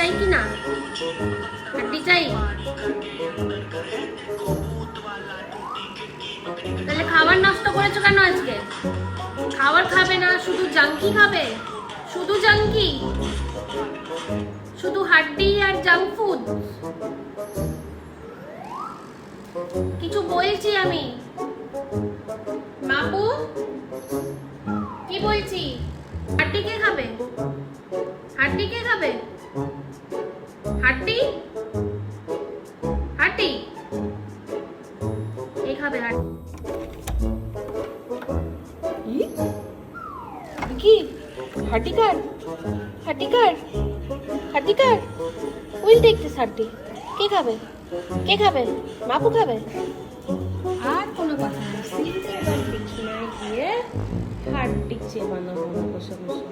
চাই কি না? হাড্ডি চাই? তাহলে খাবার নষ্ট করেছো কেন আজকে? খাবার খাবে না, শুধু জাঙ্কি খাবে? শুধু জাঙ্কি, শুধু হাড্ডি আর জাঙ্ক ফুড? কিছু বলছি আমি। বাবু কি বলছি? হাড্ডি কে খাবে? হাড্ডি কে খাবে? হাড্ডি হাড্ডি কে খাবে? হাড্ডি কি? হাড্ডি কার? হাড্ডি কার? হাড্ডি কার? উইল টেক দিস হাড্ডি। কে খাবে? কে খাবে? বাবু খাবে? আর কোনো কথা না, সিম্পল বিছানায় গিয়ে হাড্ডি চেবানো বসে বসে।